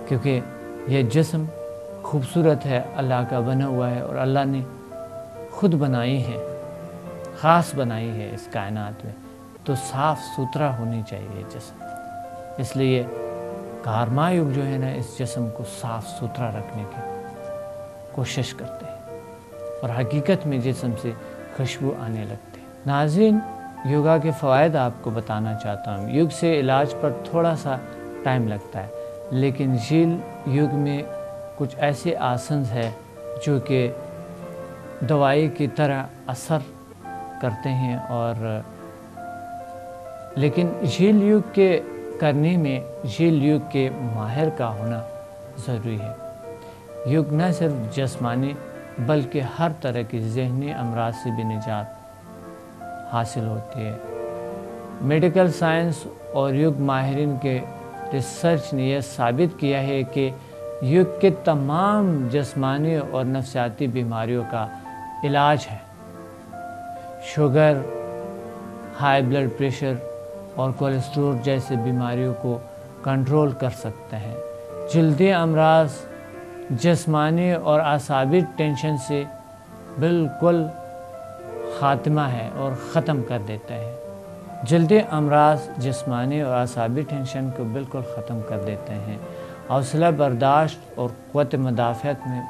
کیونکہ یہ جسم خوبصورت ہے، اللہ کا بنا ہوا ہے اور اللہ نے خود بنائی ہے، خاص بنائی ہے اس کائنات میں، تو صاف ستھرا ہونی چاہیے جسم۔ اس لیے کارما یوگ جو ہے نا اس جسم کو صاف ستھرا رکھنے کی کوشش کرتے ہیں اور حقیقت میں جسم سے خوشبو آنے لگتے ہیں۔ ناظرین، یوگا کے فوائد آپ کو بتانا چاہتا ہوں۔ یوگ سے علاج پر تھوڑا سا ٹائم لگتا ہے، لیکن جھیل یوگ میں کچھ ایسے آسنز ہیں جو کہ دوائی کی طرح اثر کرتے ہیں، اور لیکن جھیل یوگ کے کرنے میں جھیل یوگ کے ماہر کا ہونا ضروری ہے۔ یوگ نہ صرف جسمانی بلکہ ہر طرح کی ذہنی امراض سے بھی نجات حاصل ہوتی ہے۔ میڈیکل سائنس اور یوگ ماہرین کے ریسرچ نے یہ ثابت کیا ہے کہ یوگ کے تمام جسمانی اور نفسیاتی بیماریوں کا علاج ہے۔ شوگر، ہائی بلڈ پریشر اور کولیسٹرول جیسے بیماریوں کو کنٹرول کر سکتے ہیں۔ جلدی امراض جسمانی اور اعصابی ٹینشن سے بالکل خاتمہ ہے اور ختم کر دیتا ہے۔ جلدی امراض جسمانی اور اعصابی ٹینشن کو بالکل ختم کر دیتے ہیں، حوصلہ برداشت اور قوت مدافعت میں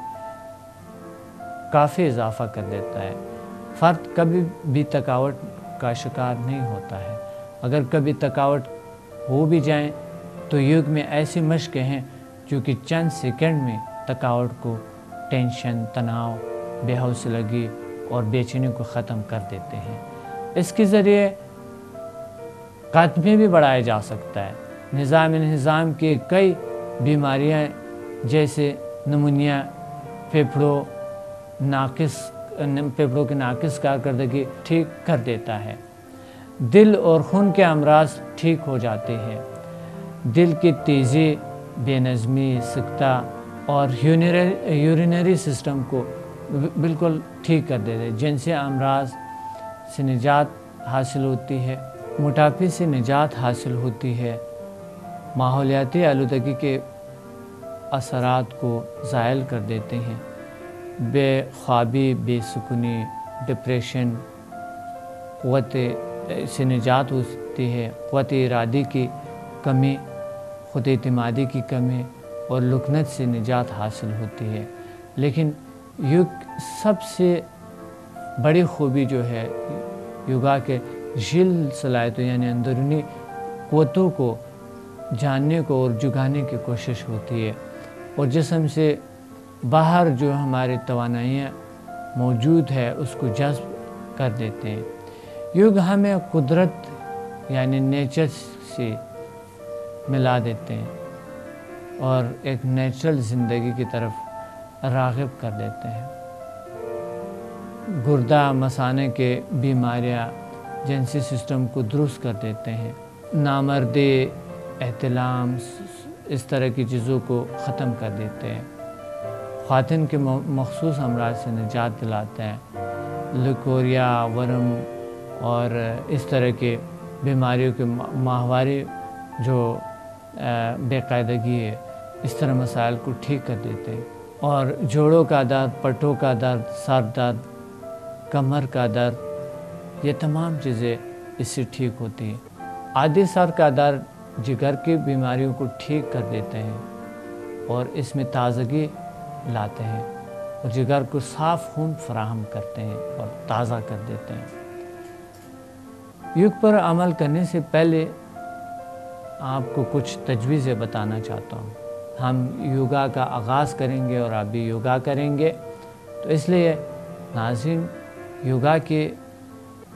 کافی اضافہ کر دیتا ہے۔ فرد کبھی بھی تھکاوٹ کا شکار نہیں ہوتا ہے۔ اگر کبھی تھکاوٹ ہو بھی جائیں تو یوگ میں ایسی مشقیں ہیں جو کہ چند سیکنڈ میں تھکاوٹ کو، ٹینشن، تناؤ، بے حوصلگی اور بے چینی کو ختم کر دیتے ہیں۔ اس کے ذریعے قد میں بھی بڑھایا جا سکتا ہے۔ نظام کی کئی بیماریاں جیسے نمونیا، پھیپھڑوں کی ناقص کارکردگی ٹھیک کر دیتا ہے۔ دل اور خون کے امراض ٹھیک ہو جاتے ہیں۔ دل کی تیزی، بے نظمی، سکتہ اور یورینری سسٹم کو بالکل ٹھیک کر دیتے ہیں، جن سے امراض سے نجات حاصل ہوتی ہے، موٹاپے سے نجات حاصل ہوتی ہے، ماحولیاتی آلودگی کے اثرات کو زائل کر دیتے ہیں، بے خوابی، بے سکونی، ڈپریشن قوت سے نجات ہوتی ہے، قوت ارادی کی کمی، خود اعتمادی کی کمی اور لکنت سے نجات حاصل ہوتی ہے۔ لیکن یوگ سب سے بڑی خوبی جو ہے یوگا کے جھیل صلاحیتوں یعنی اندرونی قوتوں کو جاننے کو اور جگانے کی کوشش ہوتی ہے، اور جسم سے باہر جو ہماری توانائیاں موجود ہے اس کو جذب کر دیتے ہیں۔ یوگ ہمیں قدرت یعنی نیچر سے ملا دیتے ہیں اور ایک نیچرل زندگی کی طرف راغب کر دیتے ہیں۔ گردہ مثانے کے بیماریاں جنسی سسٹم کو درست کر دیتے ہیں، نامردی، احتلام، اس طرح کی چیزوں کو ختم کر دیتے ہیں، خواتین کے مخصوص امراض سے نجات دلاتے ہیں، لیکوریا، ورم اور اس طرح کے بیماریوں کے ماہواری جو بے قاعدگی ہے، اس طرح مسائل کو ٹھیک کر دیتے ہیں، اور جوڑوں کا درد، پٹوں کا درد، سر درد، کمر کا درد، یہ تمام چیزیں اس سے ٹھیک ہوتی ہیں۔ عادی سر کا درد جگر کی بیماریوں کو ٹھیک کر دیتے ہیں اور اس میں تازگی لاتے ہیں اور جگر کو صاف خون فراہم کرتے ہیں اور تازہ کر دیتے ہیں۔ یوگ پر عمل کرنے سے پہلے آپ کو کچھ تجویزیں بتانا چاہتا ہوں۔ ہم یوگا کا آغاز کریں گے اور آپ بھی یوگا کریں گے، تو اس لیے ناظرین یوگا کے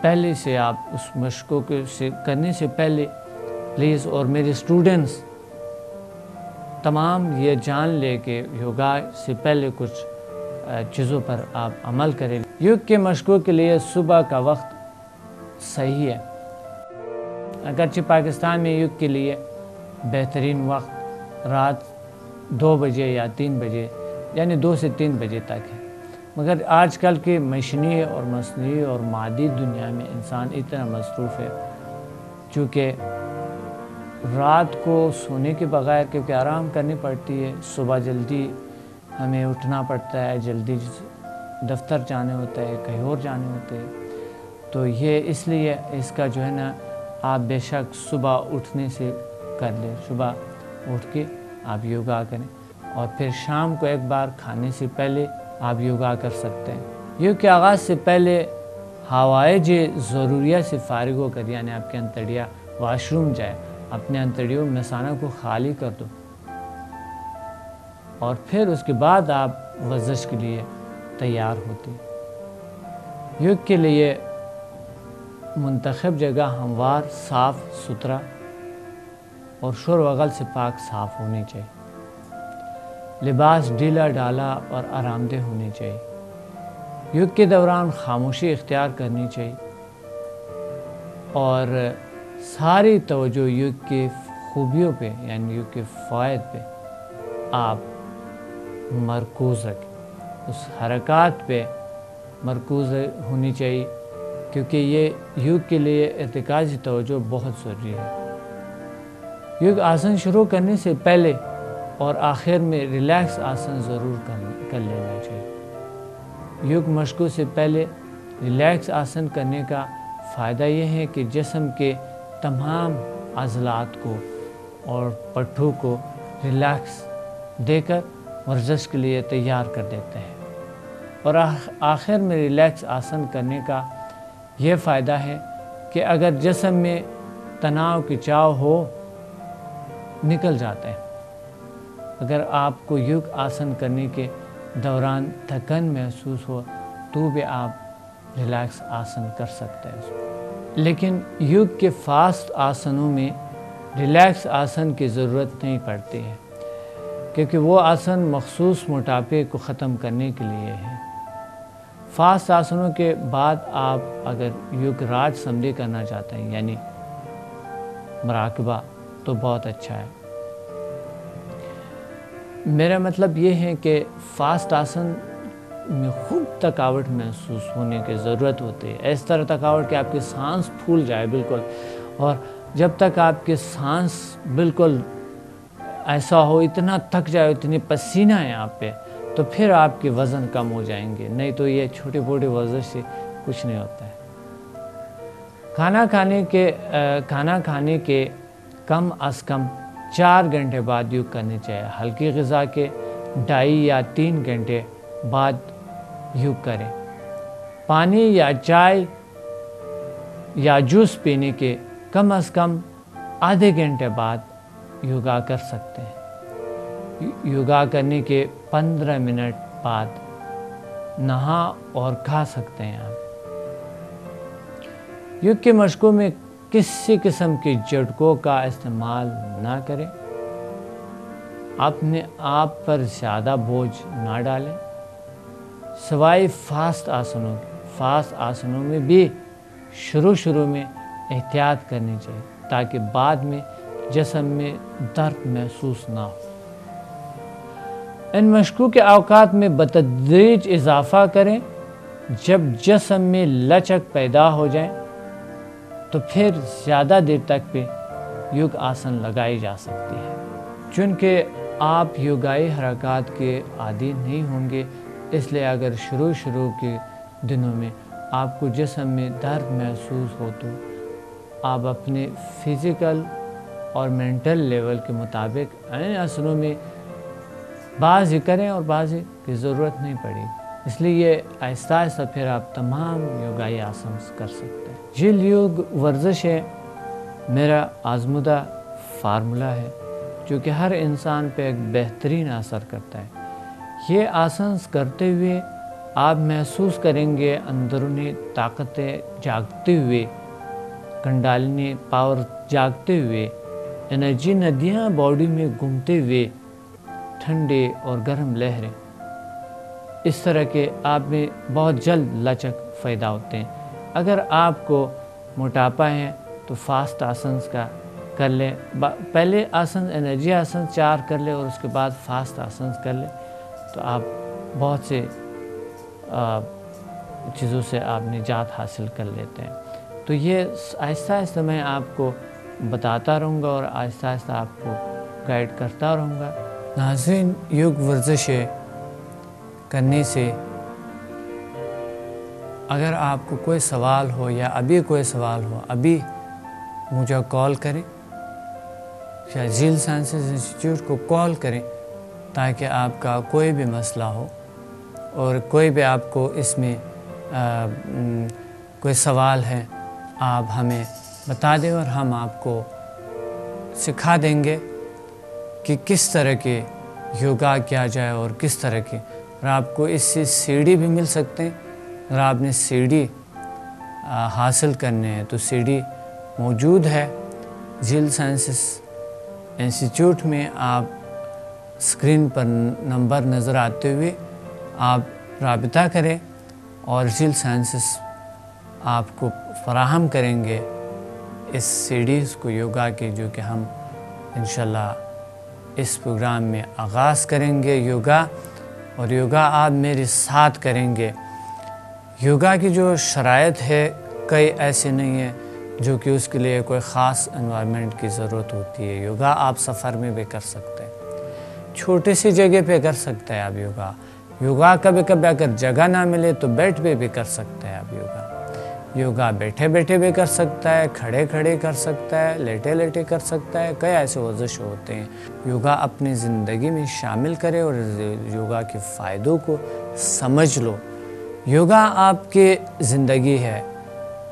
پہلے سے آپ اس مشقوں کے کرنے سے پہلے پلیز، اور میرے اسٹوڈنٹس تمام یہ جان لے کہ یوگا سے پہلے کچھ چیزوں پر آپ عمل کریں۔ یوگ کے مشقوں کے لیے صبح کا وقت صحیح ہے، اگرچہ پاکستان میں یوگ کے لیے بہترین وقت رات 2 بجے یا 3 بجے یعنی 2 سے 3 بجے تک ہے، مگر آج کل کی مشینی اور مصنوعی اور مادی دنیا میں انسان اتنا مصروف ہے چونکہ رات کو سونے کے بغیر کیونکہ آرام کرنی پڑتی ہے، صبح جلدی ہمیں اٹھنا پڑتا ہے، جلدی دفتر جانے ہوتا ہے، کہیں اور جانے ہوتے ہیں، تو یہ اس لیے اس کا جو ہے نا آپ بے شک صبح اٹھنے سے کر لیں، صبح اٹھ کے آپ یوگا کریں، اور پھر شام کو ایک بار کھانے سے پہلے آپ یوگا کر سکتے ہیں۔ یوگ کے آغاز سے پہلے حوائج ضروریہ سے فارغ ہو کر، یعنی آپ کے انتڑیاں واش روم جائے، اپنے انتڑیوں مثانہ کو خالی کر دو، اور پھر اس کے بعد آپ ورزش کے لیے تیار ہوتے۔ یوگ کے لیے منتخب جگہ ہموار، صاف ستھرا اور شور و غل سے پاک صاف ہونی چاہیے۔ لباس ڈھیلا ڈالا اور آرام دہ ہونی چاہیے۔ یوگ کے دوران خاموشی اختیار کرنی چاہیے، اور ساری توجہ یوگ کے خوبیوں پہ، یعنی یوگ کے فوائد پہ آپ مرکوز رکھیں، اس حرکات پہ مرکوز ہونی چاہیے، کیونکہ یہ یوگ کے لیے ارتکازی توجہ بہت ضروری ہے۔ یوگ آسن شروع کرنے سے پہلے اور آخر میں ریلیکس آسن ضرور کر لینا چاہیے۔ یوگ مشقوں سے پہلے ریلیکس آسن کرنے کا فائدہ یہ ہے کہ جسم کے تمام عضلات کو اور پٹھوں کو ریلیکس دے کر ورزش کے لیے تیار کر دیتے ہیں، اور آخر میں ریلیکس آسن کرنے کا یہ فائدہ ہے کہ اگر جسم میں تناؤ کھچاؤ ہو، نکل جاتا ہے۔ اگر آپ کو یوگ آسن کرنے کے دوران تھکن محسوس ہو تو بھی آپ ریلیکس آسن کر سکتے ہیں، لیکن یوگ کے فاسٹ آسنوں میں ریلیکس آسن کی ضرورت نہیں پڑتی ہے، کیونکہ وہ آسن مخصوص موٹاپے کو ختم کرنے کے لیے ہے۔ فاسٹ آسنوں کے بعد آپ اگر یوگ راج سمدھی کرنا چاہتے ہیں، یعنی مراقبہ، تو بہت اچھا ہے۔ میرا مطلب یہ ہے کہ فاسٹ آسن میں خوب تھکاوٹ محسوس ہونے کی ضرورت ہوتی ہے، اس طرح تھکاوٹ کہ آپ کی سانس پھول جائے بالکل، اور جب تک آپ کی سانس بالکل ایسا ہو، اتنا تھک جائے، اتنی پسینہ ہے آپ پہ، تو پھر آپ کے وزن کم ہو جائیں گے، نہیں تو یہ چھوٹے موٹے ورزش سے کچھ نہیں ہوتا ہے۔ کھانا کھانے کے کم از کم 4 گھنٹے بعد یوگ کرنے چاہیے۔ ہلکی غذا کے 2.5 یا 3 گھنٹے بعد یوگ کریں۔ پانی یا چائے یا جوس پینے کے کم از کم آدھے گھنٹے بعد یوگا کر سکتے ہیں۔ یوگا کرنے کے 15 منٹ بعد نہا اور کھا سکتے ہیں آپ۔ یوگ کے مشقوں میں کسی قسم کے جھٹکوں کا استعمال نہ کریں، اپنے آپ پر زیادہ بوجھ نہ ڈالیں، سوائے فاسٹ آسنوں کے۔ فاسٹ آسنوں میں بھی شروع میں احتیاط کرنی چاہیے تاکہ بعد میں جسم میں درد محسوس نہ ہو۔ ان مشقوں کے اوقات میں بتدریج اضافہ کریں، جب جسم میں لچک پیدا ہو جائے تو پھر زیادہ دیر تک بھی یوگ آسن لگائی جا سکتی ہے۔ چونکہ آپ یوگائی حرکات کے عادی نہیں ہوں گے، اس لیے اگر شروع کے دنوں میں آپ کو جسم میں درد محسوس ہو تو آپ اپنے فزیکل اور مینٹل لیول کے مطابق ان آسنوں میں بعض کریں اور بعض کی ضرورت نہیں پڑے، اس لیے آہستہ آہستہ پھر آپ تمام یوگائی آسن کر سکتے ہیں۔ جل یوگ ورزش ہے میرا آزمودہ فارمولہ ہے جو کہ ہر انسان پہ ایک بہترین اثر کرتا ہے۔ یہ آسنس کرتے ہوئے آپ محسوس کریں گے اندرونی طاقتیں جاگتے ہوئے، کنڈالینی پاور جاگتے ہوئے، انرجی ندیاں باڈی میں گھومتے ہوئے، ٹھنڈے اور گرم لہریں، اس طرح کے آپ میں بہت جلد لچک پیدا ہوتے ہیں۔ اگر آپ کو موٹاپا ہے تو فاسٹ آسنس کا کر لیں، پہلے آسن انرجی آسن 4 کر لیں اور اس کے بعد فاسٹ آسنس کر لیں، تو آپ بہت سے چیزوں سے آپ نجات حاصل کر لیتے ہیں۔ تو یہ آہستہ آہستہ میں آپ کو بتاتا رہوں گا اور آہستہ آہستہ آپ کو گائیڈ کرتا رہوں گا۔ ناظرین، یوگ ورزشیں کرنے سے اگر آپ کو کوئی سوال ہو یا ابھی کوئی سوال ہو، ابھی مجھے کال کریں یا جھیل سائنسز انسٹیٹیوٹ کو کال کریں، تاکہ آپ کا کوئی بھی مسئلہ ہو اور کوئی بھی آپ کو اس میں کوئی سوال ہے، آپ ہمیں بتا دیں اور ہم آپ کو سکھا دیں گے کہ کس طرح کے یوگا کیا جائے اور کس طرح کے، اور آپ کو اس سے سی ڈی بھی مل سکتے ہیں۔ اگر آپ نے سی ڈی حاصل کرنے ہیں تو سی ڈی موجود ہے جھیل سائنسز انسٹیٹیوٹ میں۔ آپ اسکرین پر نمبر نظر آتے ہوئے آپ رابطہ کریں اور جھیل سائنسز آپ کو فراہم کریں گے اس سی ڈیز کو یوگا کے، جو کہ ہم انشاءاللہ اس پروگرام میں آغاز کریں گے یوگا، اور یوگا آپ میرے ساتھ کریں گے۔ یوگا کی جو شرائط ہے کئی ایسے نہیں ہیں جو کہ اس کے لیے کوئی خاص انوائرمنٹ کی ضرورت ہوتی ہے۔ یوگا آپ سفر میں بھی کر سکتے ہیں، چھوٹی سی جگہ پہ کر سکتے ہیں آپ یوگا۔ یوگا کبھی کبھی اگر جگہ نہ ملے تو بیٹھ پہ بھی کر سکتے ہیں آپ یوگا۔ یوگا بیٹھے بیٹھے بھی کر سکتا ہے، کھڑے کھڑے کر سکتا ہے، لیٹے لیٹے کر سکتا ہے، کئی ایسے ورزش ہوتے ہیں۔ یوگا اپنی زندگی میں شامل کرے اور یوگا کے فائدوں کو سمجھ لو۔ یوگا آپ کی زندگی ہے،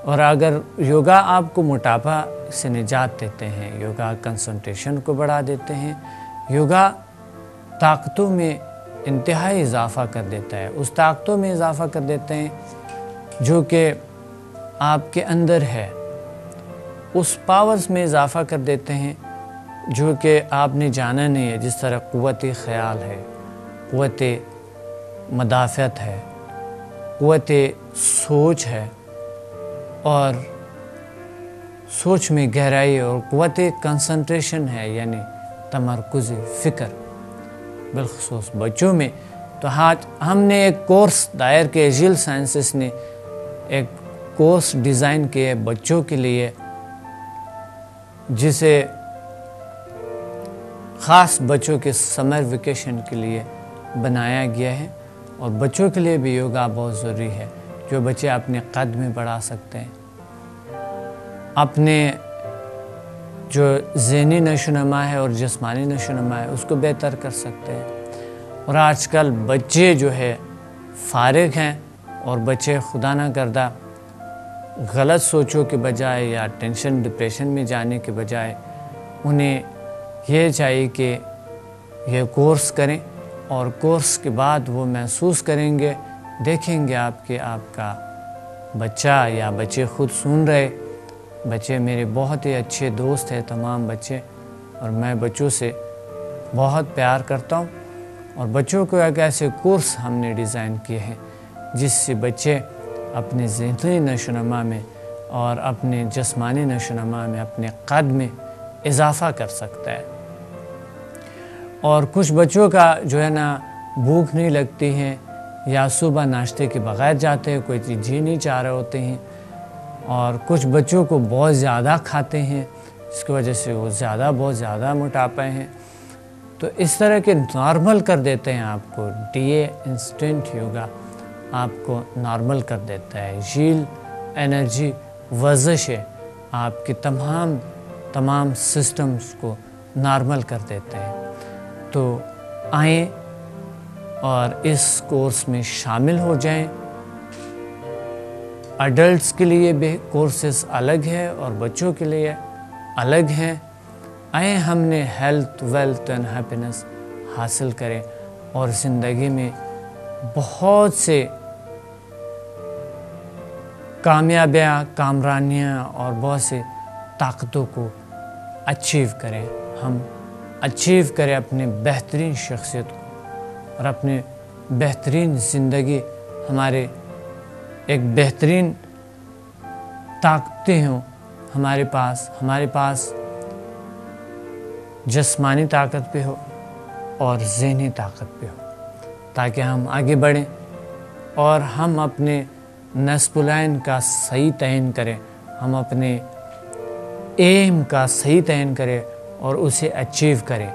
اور اگر یوگا آپ کو موٹاپا سے نجات دیتے ہیں، یوگا کنسنٹریشن کو بڑھا دیتے ہیں، یوگا طاقتوں میں انتہائی اضافہ کر دیتا ہے، اس طاقتوں میں اضافہ کر دیتے ہیں جو کہ آپ کے اندر ہے، اس پاورز میں اضافہ کر دیتے ہیں جو کہ آپ نے جانا نہیں ہے، جس طرح قوت خیال ہے، قوت مدافعت ہے، قوت سوچ ہے، اور سوچ میں گہرائی، اور قوت کنسنٹریشن ہے، یعنی تمرکز فکر، بالخصوص بچوں میں۔ تو آج ہم نے ایک کورس دائر کے، جھیل سائنسز نے ایک کورس ڈیزائن کیے بچوں کے لیے، جسے خاص بچوں کے سمر ویکیشن کے لیے بنایا گیا ہے، اور بچوں کے لیے بھی یوگا بہت ضروری ہے، جو بچے اپنے قد میں بڑھا سکتے ہیں، اپنے جو ذہنی نشو و نما ہے اور جسمانی نشو و نما ہے اس کو بہتر کر سکتے ہیں۔ اور آج کل بچے جو ہے فارغ ہیں، اور بچے خدا نہ کردہ غلط سوچوں کے بجائے یا ٹینشن ڈپریشن میں جانے کے بجائے انہیں یہ چاہیے کہ یہ کورس کریں، اور کورس کے بعد وہ محسوس کریں گے، دیکھیں گے آپ کا بچہ یا بچے خود سن رہے، بچے میرے بہت ہی اچھے دوست ہیں تمام بچے، اور میں بچوں سے بہت پیار کرتا ہوں، اور بچوں کو ایک ایسے کورس ہم نے ڈیزائن کیے ہیں جس سے بچے اپنے ذہنی نشو و نما میں اور اپنے جسمانی نشو و نما میں، اپنے قد میں اضافہ کر سکتا ہے۔ اور کچھ بچوں کا جو ہے نا بھوک نہیں لگتی ہے، یا صبح ناشتے کے بغیر جاتے ہیں، کوئی چیز ہی نہیں چاہ رہے ہوتے ہیں، اور کچھ بچوں کو بہت زیادہ کھاتے ہیں جس کی وجہ سے وہ بہت زیادہ موٹاپے ہیں۔ تو اس طرح کے نارمل کر دیتے ہیں آپ کو، ڈی اے انسٹنٹ یوگا آپ کو نارمل کر دیتا ہے۔ جھیل انرجی ورزش ہے، آپ کے تمام سسٹمز کو نارمل کر دیتے ہیں۔ تو آئیں اور اس کورس میں شامل ہو جائیں۔ ایڈلٹس کے لیے بھی کورسز الگ ہے اور بچوں کے لیے الگ ہیں۔ آئیں ہم نے ہیلتھ، ویلتھ اینڈ ہیپینس حاصل کریں، اور زندگی میں بہت سے کامیابیاں، کامرانیاں اور بہت سے طاقتوں کو اچیو کریں۔ ہم اچیو کریں اپنے بہترین شخصیت کو، اور اپنے بہترین زندگی، ہمارے ایک بہترین طاقتیں ہوں ہمارے پاس جسمانی طاقت بھی ہو اور ذہنی طاقت بھی ہو، تاکہ ہم آگے بڑھیں اور ہم اپنے نصب العین کا صحیح تعین کریں، ہم اپنے ایم کا صحیح تعین کرے اور اسے اچیو کرے۔